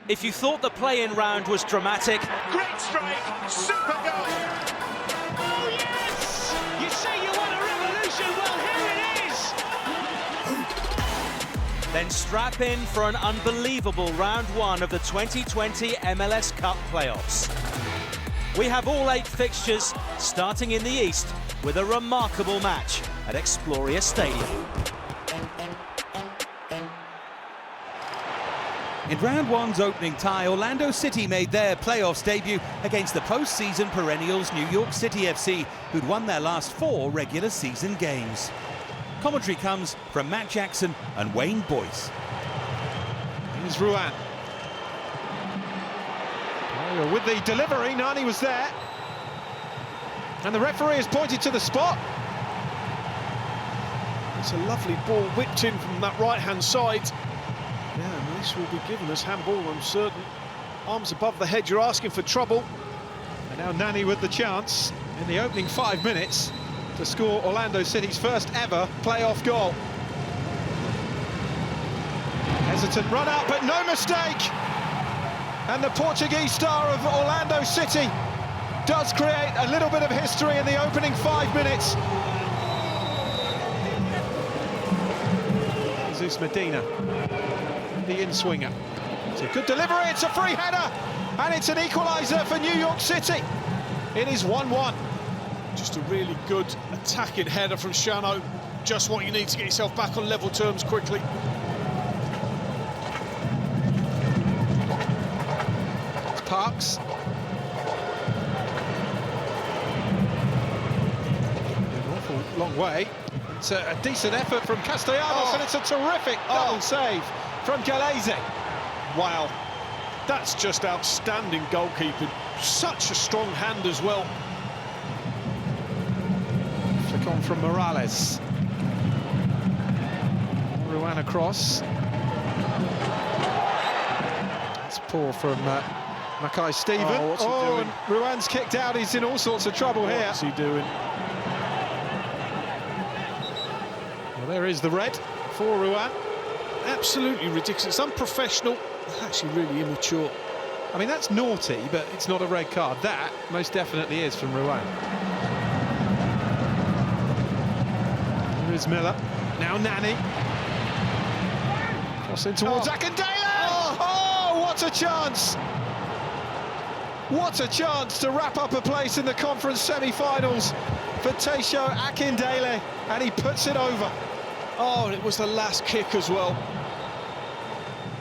If you thought the play-in round was dramatic... Great strike, super goal! Oh yes! You say you want a revolution, well here it is! Then strap in for an unbelievable round one of the 2020 MLS Cup Playoffs. We have all 8 fixtures starting in the East with a remarkable match at Exploria Stadium. In round one's opening tie, Orlando City made their playoffs debut against the postseason perennials New York City FC, who'd won their last 4 regular season games. Commentary comes from Matt Jackson and Wayne Boyce. Here's Ruan. Oh, with the delivery, Nani was there. And the referee has pointed to the spot. It's a lovely ball whipped in from that right-hand side. Yeah, and this will be given as handball, I'm certain. Arms above the head, you're asking for trouble. And now Nani with the chance in the opening 5 minutes to score Orlando City's first ever playoff goal. Hesitant run out, but no mistake! And the Portuguese star of Orlando City does create a little bit of history in the opening 5 minutes. Jesus Medina, the in-swinger. It's a good delivery, it's a free header, and it's an equaliser for New York City. It is 1-1. Just a really good attacking header from Shano. Just what you need to get yourself back on level terms quickly. It's Parks. An awful long way. It's a decent effort from Castellanos, and it's a terrific double save from Galese. Wow, that's just outstanding goalkeeping. Such a strong hand as well. Flick on from Morales. Ruan across. It's poor from Mackay Steven. Oh, what's he doing? And Ruan's kicked out. He's in all sorts of trouble here. What's he doing? Well, there is the red for Ruan. Absolutely ridiculous. It's unprofessional. Actually really immature. I mean, that's naughty, but it's not a red card. That most definitely is from Ruan. There is Miller. Now Nani. Crossing towards Akindele! Oh, what a chance! What a chance to wrap up a place in the conference semi-finals for Taisho Akindele, and he puts it over. Oh, and it was the last kick as well.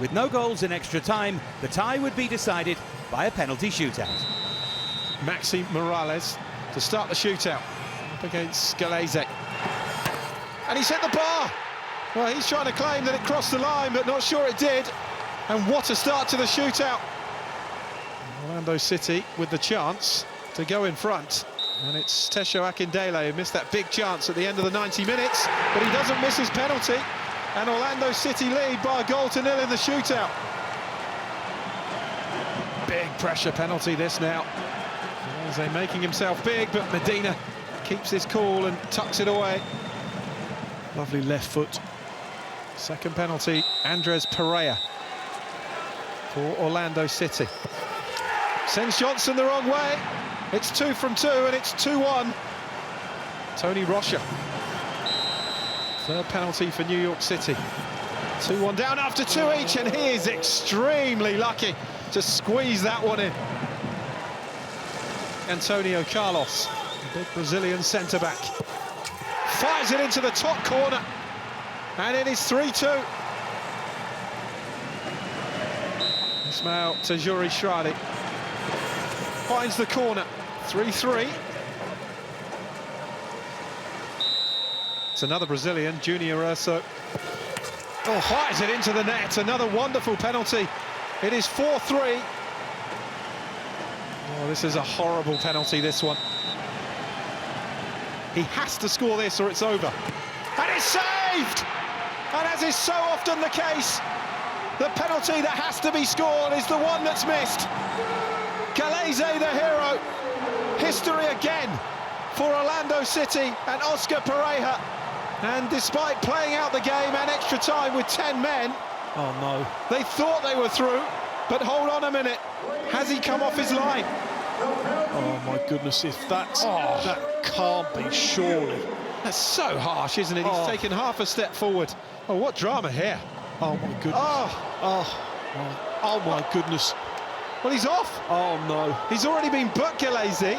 With no goals in extra time, the tie would be decided by a penalty shootout. Maxi Morales to start the shootout up against Galese. And he's hit the bar. Well, he's trying to claim that it crossed the line, but not sure it did. And what a start to the shootout. Orlando City with the chance to go in front. And it's Taisho Akindele who missed that big chance at the end of the 90 minutes, but he doesn't miss his penalty. And Orlando City lead by a 1-0 in the shootout. Big pressure penalty this now. Galese making himself big, but Medina keeps his cool and tucks it away. Lovely left foot. Second penalty, Andres Pereira for Orlando City. Sends Johnson the wrong way. It's 2 from 2, and it's 2-1. Tony Rocha. Third penalty for New York City. 2-1 down after 2 each, and he is extremely lucky to squeeze that one in. Antonio Carlos, the big Brazilian centre-back, fires it into the top corner, and it is 3-2. Ismail Tajuri Shradi finds the corner, 3-3. It's another Brazilian, Junior Urso. Oh, fires it into the net, another wonderful penalty. It is 4-3. Oh, this is a horrible penalty, this one. He has to score this or it's over. And it's saved! And as is so often the case, the penalty that has to be scored is the one that's missed. Galese, the hero. History again for Orlando City and Oscar Pereira. And despite playing out the game and extra time with 10 men, Oh no. they thought they were through, But hold on a minute. Has he come off his line? Oh my goodness, if that's that can't be, surely. That's so harsh, isn't it? He's taken half a step forward. Oh, what drama here. Oh my goodness. Oh my goodness. Well, he's off. Oh no. He's already been booked, Galese.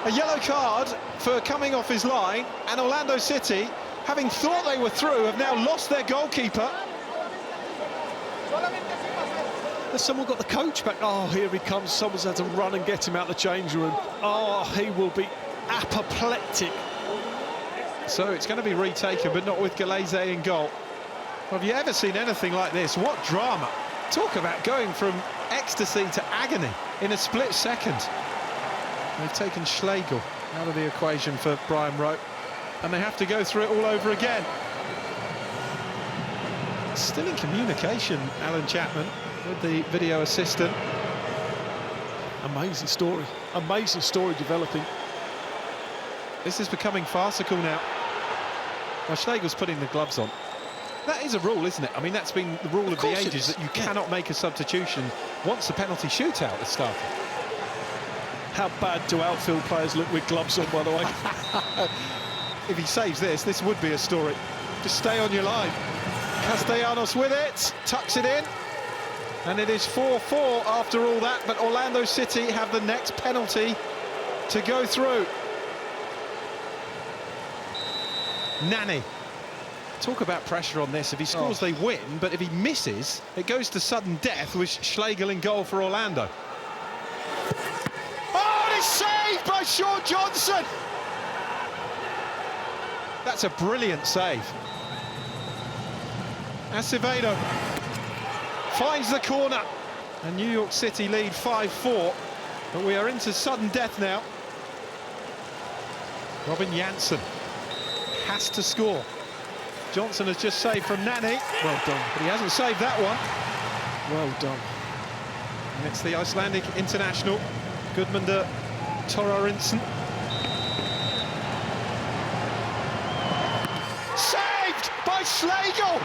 A yellow card for coming off his line, and Orlando City, having thought they were through, have now lost their goalkeeper. Has someone got the coach back? Oh, here he comes. Someone's had to run and get him out of the change room. Oh, he will be apoplectic. So it's going to be retaken, but not with Galese in goal. Have you ever seen anything like this? What drama. Talk about going from ecstasy to agony in a split second. They've taken Schlegel out of the equation for Brian Rowe, and they have to go through it all over again. Still in communication, Alan Chapman, with the video assistant. Amazing story developing. This is becoming farcical now. Well, Schlegel's putting the gloves on. That is a rule, isn't it? I mean, that's been the rule of the ages, that you cannot make a substitution once the penalty shootout has started. How bad do outfield players look with gloves on, by the way? If he saves this would be a story. Just stay on your line. Castellanos with it, tucks it in, and it is 4-4 after all that, but Orlando City have the next penalty to go through. Nani. Talk about pressure on this. If he scores, they win, but if he misses, it goes to sudden death with Schlegel in goal for Orlando. Oh, and it's saved by Sean Johnson! That's a brilliant save. Acevedo finds the corner, and New York City lead 5-4, but we are into sudden death now. Robin Janssen has to score. Johnson has just saved from Nani. Well done. But he hasn't saved that one. Well done. And it's the Icelandic international, Gudmundur Thorarinsen. Saved by Schlegel!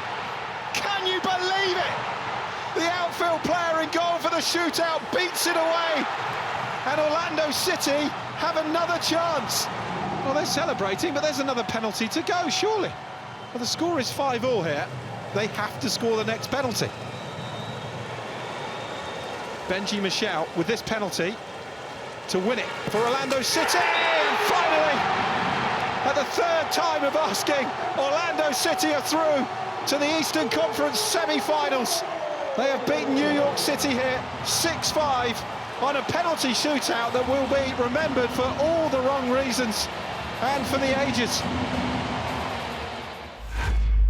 Can you believe it? The outfield player in goal for the shootout beats it away. And Orlando City have another chance. Well, they're celebrating, but there's another penalty to go, surely. Well, the score is 5-5 here. They have to score the next penalty. Benji Michel with this penalty to win it for Orlando City. And finally, at the third time of asking, Orlando City are through to the Eastern Conference semi-finals. They have beaten New York City here 6-5 on a penalty shootout that will be remembered for all the wrong reasons and for the ages.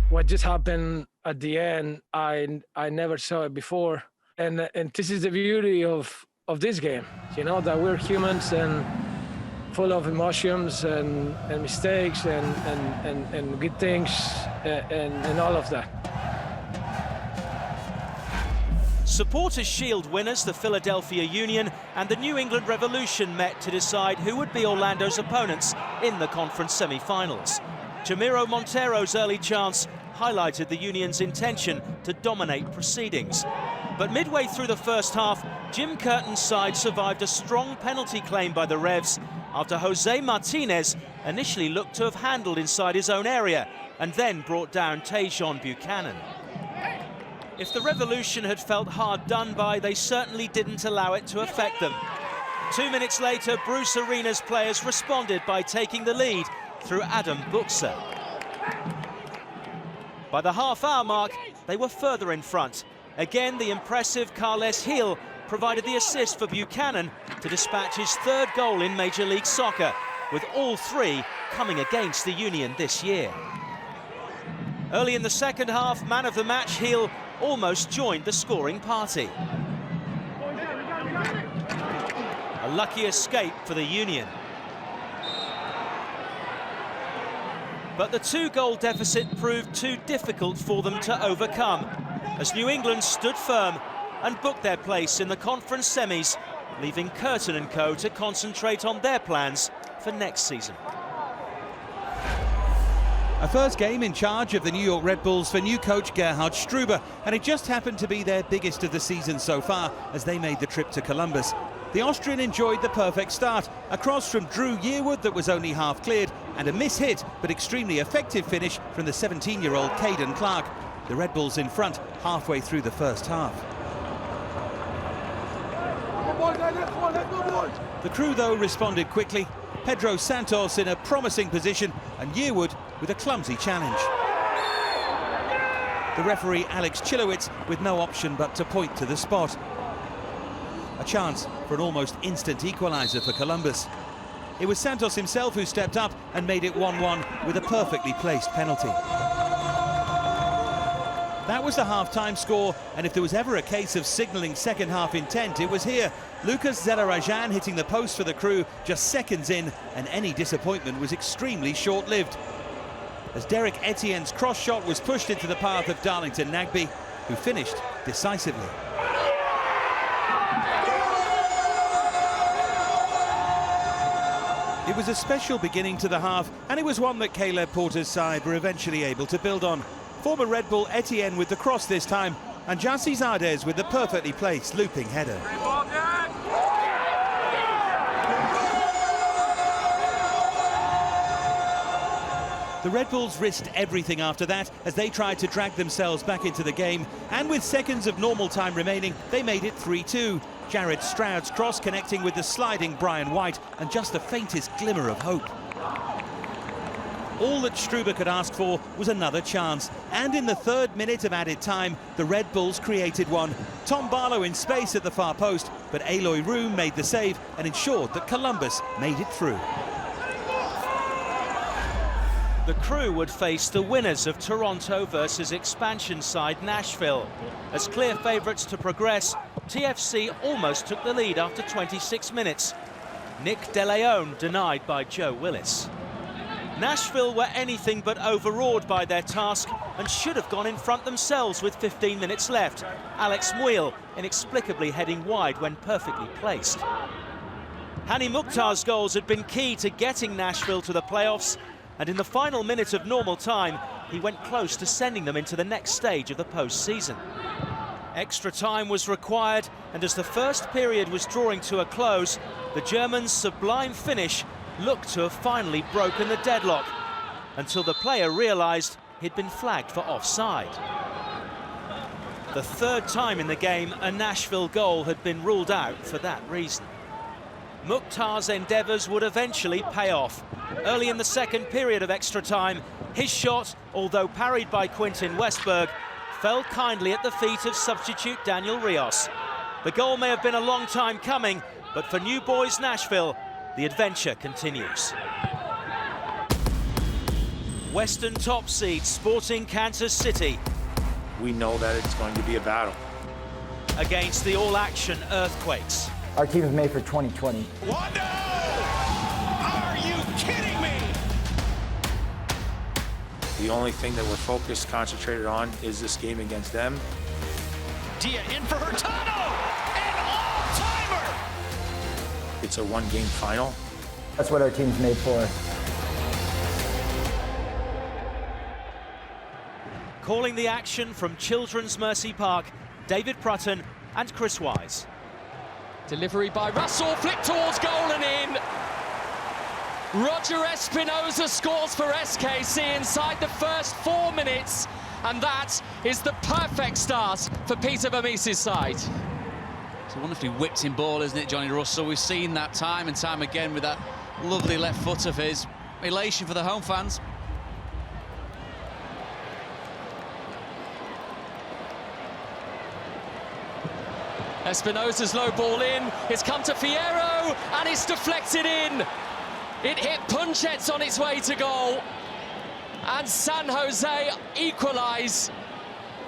What just happened at the end, I never saw it before, and this is the beauty of this game, you know, that we're humans and full of emotions and mistakes and good things and all of that. Supporters' Shield winners, the Philadelphia Union and the New England Revolution, met to decide who would be Orlando's opponents in the conference semi-finals. Jamiro Montero's early chance highlighted the Union's intention to dominate proceedings. But midway through the first half, Jim Curtin's side survived a strong penalty claim by the Revs after Jose Martinez initially looked to have handled inside his own area and then brought down Tajon Buchanan. If the Revolution had felt hard done by, they certainly didn't allow it to affect them. 2 minutes later, Bruce Arena's players responded by taking the lead through Adam Buxa. By the half-hour mark, they were further in front. Again, the impressive Carles Gil provided the assist for Buchanan to dispatch his third goal in Major League Soccer, with all three coming against the Union this year. Early in the second half, man of the match Gil almost joined the scoring party. A lucky escape for the Union. But the two-goal deficit proved too difficult for them to overcome, as New England stood firm and booked their place in the conference semis, leaving Curtin and co to concentrate on their plans for next season. A first game in charge of the New York Red Bulls for new coach Gerhard Struber, and it just happened to be their biggest of the season so far as they made the trip to Columbus. The Austrian enjoyed the perfect start, a cross from Drew Yearwood that was only half cleared, and a miss-hit but extremely effective finish from the 17-year-old Caden Clark. The Red Bulls in front halfway through the first half. The crew, though, responded quickly. Pedro Santos in a promising position and Yearwood with a clumsy challenge. The referee Alex Chilowitz with no option but to point to the spot. A chance for an almost instant equaliser for Columbus. It was Santos himself who stepped up and made it 1-1 with a perfectly placed penalty. That was the half-time score, and if there was ever a case of signalling second-half intent, it was here. Lucas Zelarajan hitting the post for the crew just seconds in, and any disappointment was extremely short-lived. As Derek Etienne's cross shot was pushed into the path of Darlington Nagbe, who finished decisively. It was a special beginning to the half, and it was one that Caleb Porter's side were eventually able to build on. Former Red Bull Etienne with the cross this time, and Jassi Zardes with the perfectly placed looping header. The Red Bulls risked everything after that as they tried to drag themselves back into the game, and with seconds of normal time remaining, they made it 3-2. Jared Stroud's cross connecting with the sliding Brian White, and just the faintest glimmer of hope. All that Struber could ask for was another chance, and in the 3rd minute of added time, the Red Bulls created one. Tom Barlow in space at the far post, but Aloy Room made the save and ensured that Columbus made it through. The crew would face the winners of Toronto versus expansion side Nashville. As clear favourites to progress, TFC almost took the lead after 26 minutes. Nick DeLeon denied by Joe Willis. Nashville were anything but overawed by their task and should have gone in front themselves with 15 minutes left. Alex Muil inexplicably heading wide when perfectly placed. Hani Mukhtar's goals had been key to getting Nashville to the playoffs, and in the final minute of normal time, he went close to sending them into the next stage of the postseason. Extra time was required, and as the first period was drawing to a close, the Germans' sublime finish looked to have finally broken the deadlock, until the player realised he'd been flagged for offside. The 3rd time in the game a Nashville goal had been ruled out for that reason. Mukhtar's endeavours would eventually pay off. Early in the 2nd period of extra time, his shot, although parried by Quintin Westberg, fell kindly at the feet of substitute Daniel Rios. The goal may have been a long time coming, but for New Boys Nashville, the adventure continues. Western top seed Sporting Kansas City. We know that it's going to be a battle. Against the all-action Earthquakes. Our team is made for 2020. Wando! Are you kidding me? The only thing that we're focused, concentrated on is this game against them. Dia in for Hurtado! An all-timer! It's a one-game final. That's what our team's made for. Calling the action from Children's Mercy Park, David Prutton and Chris Wise. Delivery by Russell, flick towards goal and in. Roger Espinoza scores for SKC inside the first 4 minutes, and that is the perfect start for Peter Vermes' side. It's a wonderfully whipped-in ball, isn't it, Johnny Russell? We've seen that time and time again with that lovely left foot of his. Elation for the home fans. Espinoza's low ball in, it's come to Fierro, and it's deflected in. It hit Punchettes on its way to goal, and San Jose equalise.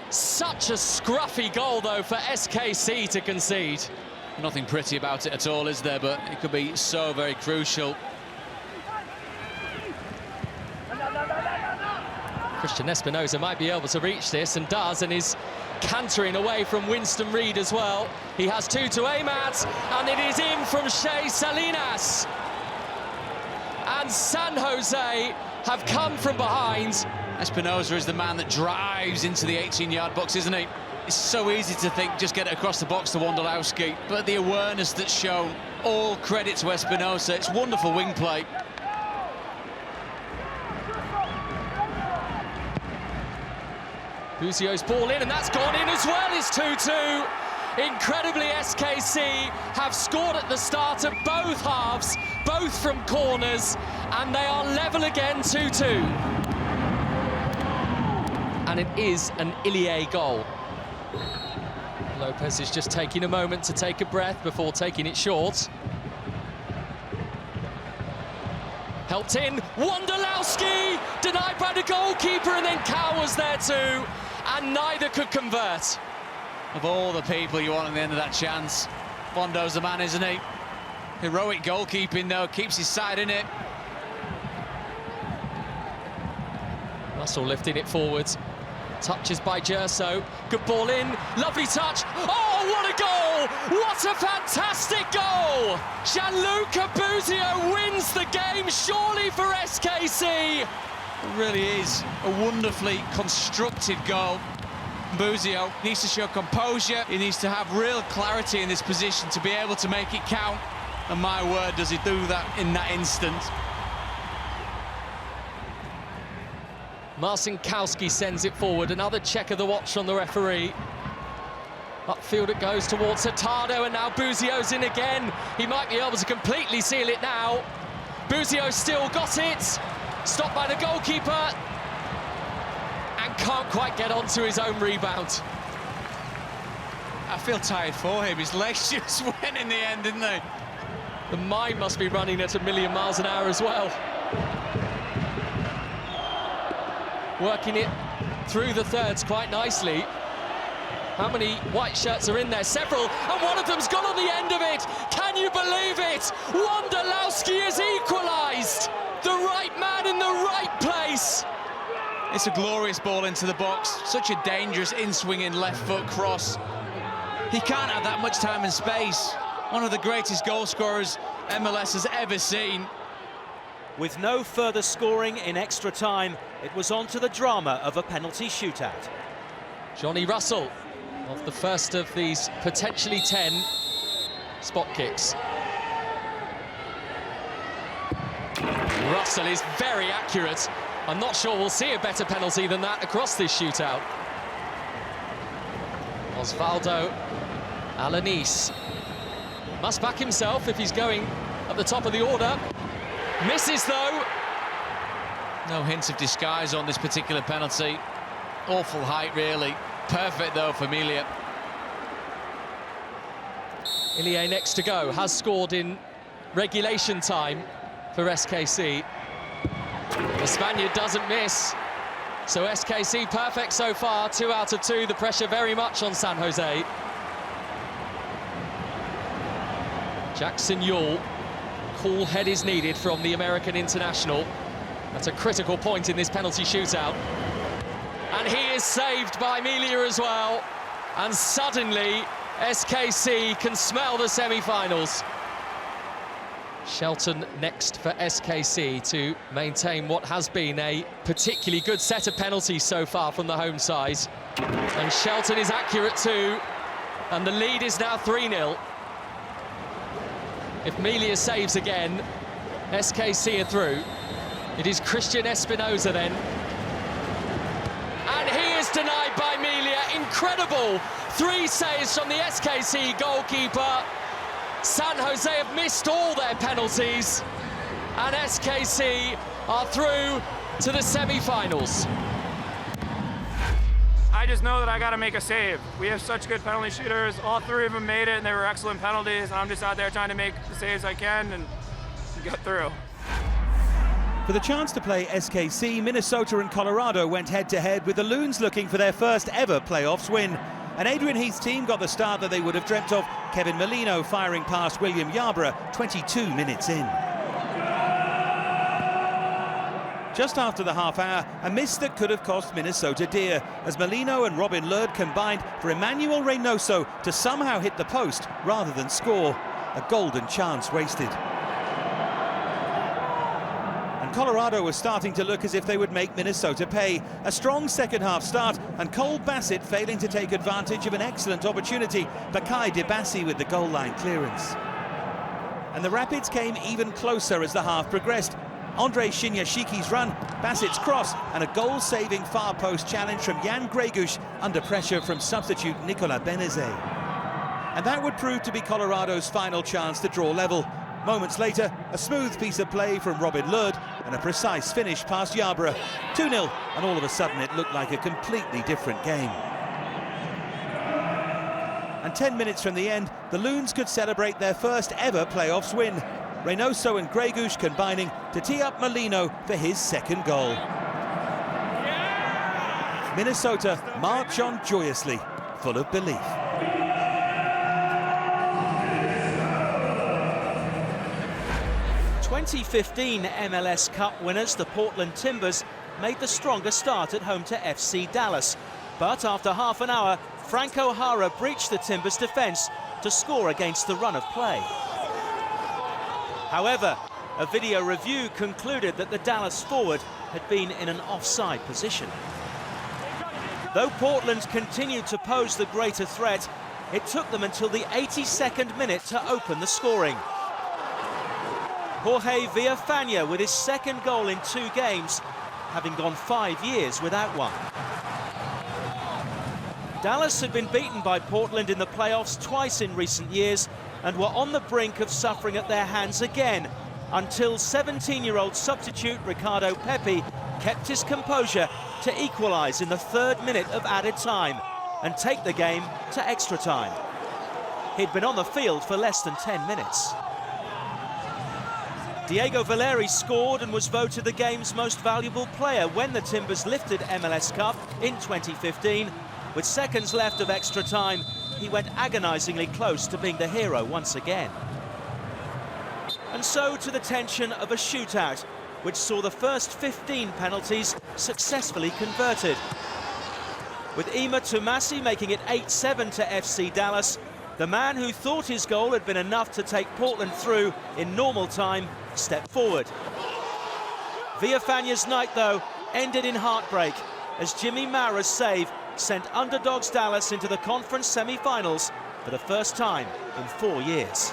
Such a scruffy goal, though, for SKC to concede. Nothing pretty about it at all, is there? But it could be so very crucial. Christian Espinoza might be able to reach this, and does, and is cantering away from Winston Reid as well. He has 2 to aim at, and it is in from Shea Salinas. And San Jose have come from behind. Espinosa is the man that drives into the 18-yard box, isn't he? It's so easy to think, just get it across the box to Wondolowski, but the awareness that's shown, all credit to Espinosa. It's wonderful wing play. Buzio's ball in, and that's gone in as well. It's 2-2. Incredibly, SKC have scored at the start of both halves, both from corners, and they are level again, 2-2. And it is an Ilie goal. Lopez is just taking a moment to take a breath before taking it short. Helped in, Wondolowski, denied by the goalkeeper, and then Cow was there too, and neither could convert. Of all the people you want at the end of that chance, Bondo's the man, isn't he? Heroic goalkeeping, though, keeps his side in it. Russell lifting it forwards. Touches by Gerso. Good ball in. Lovely touch. Oh, what a goal! What a fantastic goal! Gianluca Buzio wins the game, surely for SKC. It really is a wonderfully constructed goal. Buzio needs to show composure. He needs to have real clarity in this position to be able to make it count. And my word, does he do that in that instant. Marcinkowski sends it forward. Another check of the watch from the referee. Upfield it goes towards Hurtado, and now Buzio's in again. He might be able to completely seal it now. Buzio still got it. Stopped by the goalkeeper. And can't quite get onto his own rebound. I feel tired for him. His legs just went in the end, didn't they? The mind must be running at 1,000,000 miles an hour as well. Working it through the thirds quite nicely. How many white shirts are in there? Several, and one of them's gone on the end of it. Can you believe it? Wondolowski has equalised. The right man in the right place. It's a glorious ball into the box. Such a dangerous in-swinging left foot cross. He can't have that much time and space. One of the greatest goal scorers MLS has ever seen. With no further scoring in extra time, it was on to the drama of a penalty shootout. Johnny Russell, of the first of these potentially 10 spot kicks. Russell is very accurate. I'm not sure we'll see a better penalty than that across this shootout. Osvaldo Alanis must back himself if he's going at the top of the order. Misses, though. No hints of disguise on this particular penalty. Awful height, really. Perfect, though, for Melia. Ilie next to go, has scored in regulation time for SKC. The Spaniard doesn't miss. So SKC perfect so far, 2 out of 2. The pressure very much on San Jose. Jackson Yull. Cool head is needed from the American international. That's a critical point in this penalty shootout. And he is saved by Melia as well. And suddenly, SKC can smell the semi-finals. Shelton next for SKC to maintain what has been a particularly good set of penalties so far from the home side. And Shelton is accurate too. And the lead is now 3-0. If Melia saves again, SKC are through. It is Christian Espinosa then. And he is denied by Melia. Incredible. 3 saves from the SKC goalkeeper. San Jose have missed all their penalties. And SKC are through to the semi-finals. I just know that I got to make a save. We have such good penalty shooters. All 3 of them made it, and they were excellent penalties. And I'm just out there trying to make the saves I can and get through. For the chance to play SKC, Minnesota and Colorado went head-to-head with the Loons looking for their first ever playoffs win. And Adrian Heath's team got the start that they would have dreamt of, Kevin Molino firing past William Yarborough 22 minutes in. Just after the half hour, a miss that could have cost Minnesota dear, as Molino and Robin Lurd combined for Emmanuel Reynoso to somehow hit the post rather than score. A golden chance wasted. And Colorado was starting to look as if they would make Minnesota pay. A strong second-half start, and Cole Bassett failing to take advantage of an excellent opportunity. Bakai Dibasi with the goal line clearance. And the Rapids came even closer as the half progressed. Andre Shinyashiki's run, Bassett's cross, and a goal-saving far post challenge from Jan Gregush under pressure from substitute Nicolas Benezet. And that would prove to be Colorado's final chance to draw level. Moments later, a smooth piece of play from Robin Lurd and a precise finish past Yarborough. 2-0, and all of a sudden it looked like a completely different game. And 10 minutes from the end, the Loons could celebrate their first ever playoffs win. Reynoso and Gregush combining to tee up Molino for his second goal. Minnesota march on joyously, full of belief. The 2015 MLS Cup winners, the Portland Timbers, made the strongest start at home to FC Dallas. But after half an hour, Frank O'Hara breached the Timbers' defence to score against the run of play. However, a video review concluded that the Dallas forward had been in an offside position. Though Portland continued to pose the greater threat, it took them until the 82nd minute to open the scoring. Jorge Villafana with his second goal in 2 games, having gone 5 years without one. Dallas had been beaten by Portland in the playoffs twice in recent years and were on the brink of suffering at their hands again, until 17-year-old substitute Ricardo Pepi kept his composure to equalise in the 3rd minute of added time and take the game to extra time. He'd been on the field for less than 10 minutes. Diego Valeri scored and was voted the game's most valuable player when the Timbers lifted MLS Cup in 2015. With seconds left of extra time, he went agonisingly close to being the hero once again. And so to the tension of a shootout, which saw the first 15 penalties successfully converted. With Ima Tumasi making it 8-7 to FC Dallas, the man who thought his goal had been enough to take Portland through in normal time stepped forward. Villafana's night, though, ended in heartbreak as Jimmy Mara's save sent underdogs Dallas into the conference semi-finals for the first time in 4 years.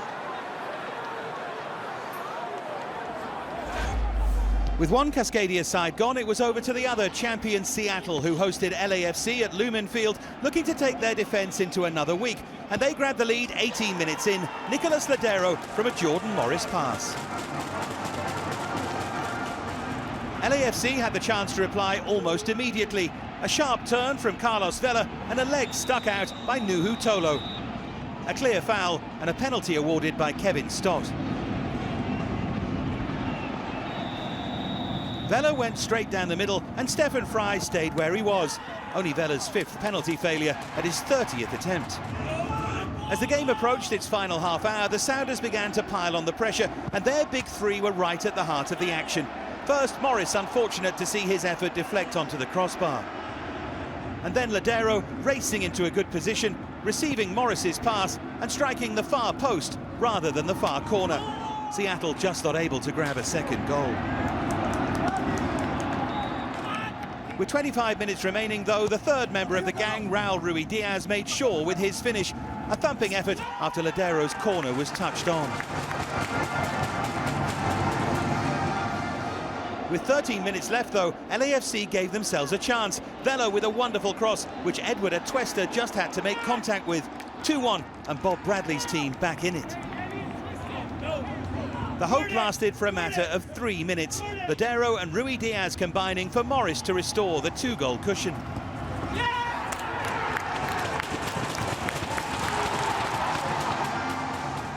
With one Cascadia side gone, it was over to the other champion Seattle, who hosted LAFC at Lumen Field, looking to take their defence into another week. And they grabbed the lead 18 minutes in. Nicolas Ladero from a Jordan Morris pass. LAFC had the chance to reply almost immediately. A sharp turn from Carlos Vela and a leg stuck out by Nuhu Tolo. A clear foul and a penalty awarded by Kevin Stott. Vela went straight down the middle and Stefan Fry stayed where he was. Only Vela's 5th penalty failure at his 30th attempt. As the game approached its final half hour, the Sounders began to pile on the pressure, and their big 3 were right at the heart of the action. First, Morris unfortunate to see his effort deflect onto the crossbar. And then Ladero racing into a good position, receiving Morris's pass and striking the far post rather than the far corner. Seattle just not able to grab a second goal. With 25 minutes remaining, though, the 3rd member of the gang, Raul Ruidiaz, made sure with his finish. A thumping effort after Ladero's corner was touched on. With 13 minutes left, though, LAFC gave themselves a chance. Vela with a wonderful cross, which Edward Atuesta just had to make contact with. 2-1, and Bob Bradley's team back in it. The hope lasted for a matter of 3 minutes. Ladero and Ruidiaz combining for Morris to restore the 2-goal cushion.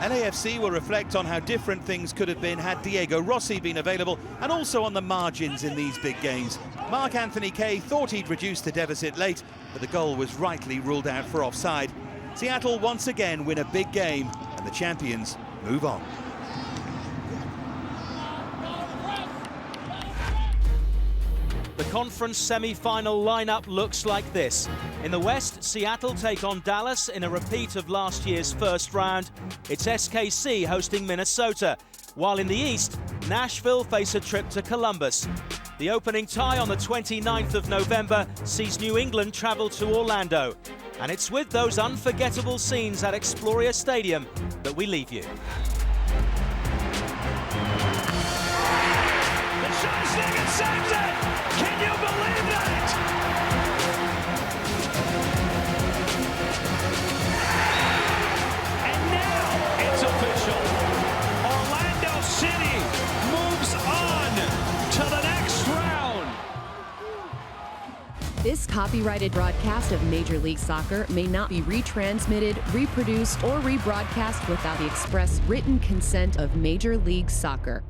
LAFC will reflect on how different things could have been had Diego Rossi been available, and also on the margins in these big games. Mark Anthony Kaye thought he'd reduced the deficit late, but the goal was rightly ruled out for offside. Seattle once again win a big game, and the champions move on. The conference semi-final lineup looks like this. In the West, Seattle take on Dallas in a repeat of last year's first round. It's SKC hosting Minnesota. While in the East, Nashville face a trip to Columbus. The opening tie on the 29th of November sees New England travel to Orlando. And it's with those unforgettable scenes at Exploria Stadium that we leave you. The Schwarzenegger saves it! Can you believe that? And now it's official. Orlando City moves on to the next round. This copyrighted broadcast of Major League Soccer may not be retransmitted, reproduced, or rebroadcast without the express written consent of Major League Soccer.